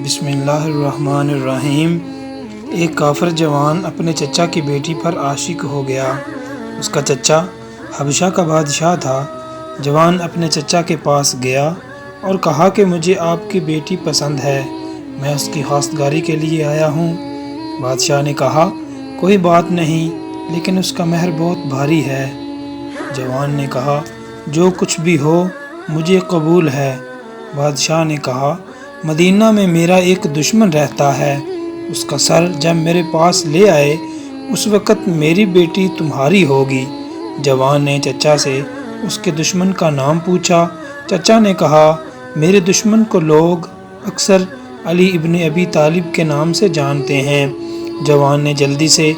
بسم اللہ الرحمن الرحیم۔ ایک کافر جوان اپنے چچا کی بیٹی پر عاشق ہو گیا۔ اس کا چچا حبشہ کا بادشاہ تھا۔ جوان اپنے چچا کے پاس گیا اور کہا کہ مجھے آپ کی بیٹی پسند ہے، میں اس کی خواستگاری کے لیے آیا ہوں۔ بادشاہ نے کہا کوئی بات نہیں، لیکن اس کا مہر بہت بھاری ہے۔ جوان نے کہا جو کچھ بھی ہو مجھے قبول ہے۔ بادشاہ نے کہا مدینہ میں میرا ایک دشمن رہتا ہے، اس کا سر جب میرے پاس لے آئے اس وقت میری بیٹی تمہاری ہوگی۔ جوان نے چچا سے اس کے دشمن کا نام پوچھا۔ چچا نے کہا میرے دشمن کو لوگ اکثر علی ابن ابی طالب کے نام سے جانتے ہیں۔ جوان نے جلدی سے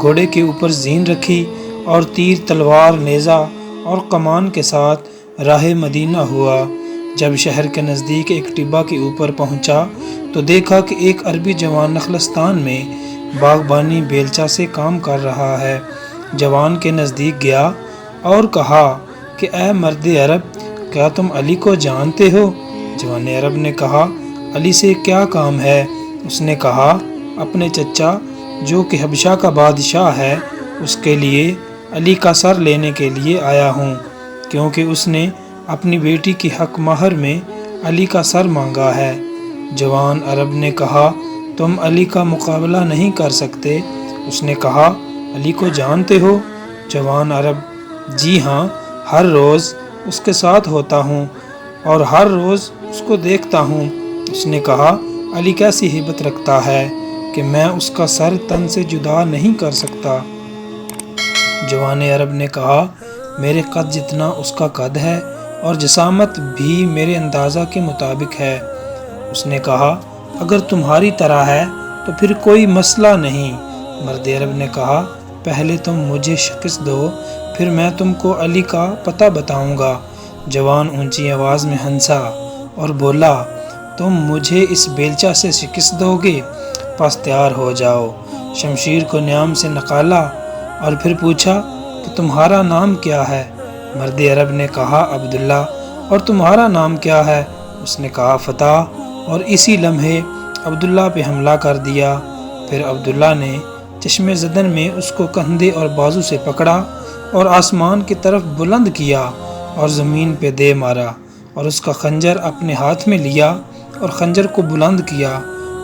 گھوڑے کے اوپر زین رکھی اور تیر، تلوار، نیزہ اور کمان کے ساتھ راہ مدینہ ہوا۔ جب شہر کے نزدیک ایک ٹبہ کے اوپر پہنچا تو دیکھا کہ ایک عربی جوان نخلستان میں باغبانی بیلچہ سے کام کر رہا ہے۔ جوان کے نزدیک گیا اور کہا کہ اے مرد عرب، کیا تم علی کو جانتے ہو؟ جوان عرب نے کہا علی سے کیا کام ہے؟ اس نے کہا اپنے چچا جو کہ حبشہ کا بادشاہ ہے اس کے لیے علی کا سر لینے کے لیے آیا ہوں، کیونکہ اس نے اپنی بیٹی کی حق مہر میں علی کا سر مانگا ہے۔ جوان عرب نے کہا تم علی کا مقابلہ نہیں کر سکتے؟ اس نے کہا علی کو جانتے ہو؟ جوان عرب جی ہاں، ہر روز اس کے ساتھ ہوتا ہوں اور ہر روز اس کو دیکھتا ہوں۔ اس نے کہا علی کیسی ہیبت رکھتا ہے کہ میں اس کا سر تن سے جدا نہیں کر سکتا۔ جوان عرب نے کہا میرے قد جتنا اس کا قد ہے اور جسامت بھی میرے اندازہ کے مطابق ہے۔ اس نے کہا اگر تمہاری طرح ہے تو پھر کوئی مسئلہ نہیں۔ مرد عرب نے کہا پہلے تم مجھے شکست دو، پھر میں تم کو علی کا پتہ بتاؤں گا۔ جوان اونچی آواز میں ہنسا اور بولا تم مجھے اس بیلچہ سے شکست دو گے؟ پس تیار ہو جاؤ۔ شمشیر کو نیام سے نکالا اور پھر پوچھا کہ تمہارا نام کیا ہے؟ مرد عرب نے کہا عبداللہ۔ اور تمہارا نام کیا ہے؟ اس نے کہا فتح۔ اور اسی لمحے عبداللہ پہ حملہ کر دیا۔ پھر عبداللہ نے چشم زدن میں اس کو کندھے اور بازو سے پکڑا اور آسمان کی طرف بلند کیا اور زمین پہ دے مارا، اور اس کا خنجر اپنے ہاتھ میں لیا اور خنجر کو بلند کیا۔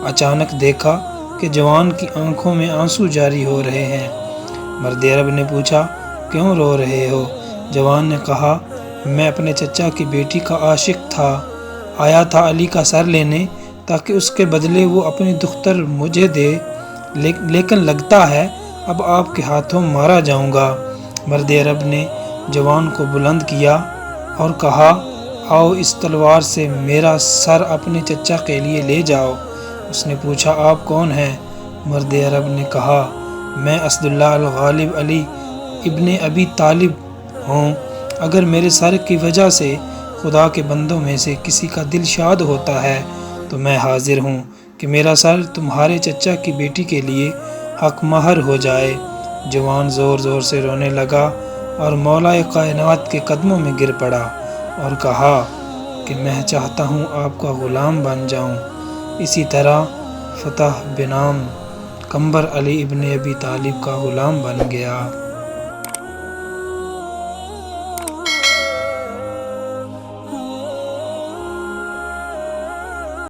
اچانک دیکھا کہ جوان کی آنکھوں میں آنسو جاری ہو رہے ہیں۔ مرد عرب نے پوچھا کیوں رو رہے ہو؟ جوان نے کہا میں اپنے چچا کی بیٹی کا عاشق تھا، آیا تھا علی کا سر لینے تاکہ اس کے بدلے وہ اپنی دختر مجھے دے، لیکن لگتا ہے اب آپ کے ہاتھوں مارا جاؤں گا۔ مرد عرب نے جوان کو بلند کیا اور کہا آؤ اس تلوار سے میرا سر اپنے چچا کے لیے لے جاؤ۔ اس نے پوچھا آپ کون ہیں؟ مرد عرب نے کہا میں اسداللہ الغالب علی ابن ابی طالب ہوں۔ اگر میرے سر کی وجہ سے خدا کے بندوں میں سے کسی کا دل شاد ہوتا ہے تو میں حاضر ہوں کہ میرا سر تمہارے چچا کی بیٹی کے لیے حق مہر ہو جائے۔ جوان زور زور سے رونے لگا اور مولا کائنات کے قدموں میں گر پڑا اور کہا کہ میں چاہتا ہوں آپ کا غلام بن جاؤں۔ اسی طرح فتح بنام کمبر علی ابن ابی طالب کا غلام بن گیا۔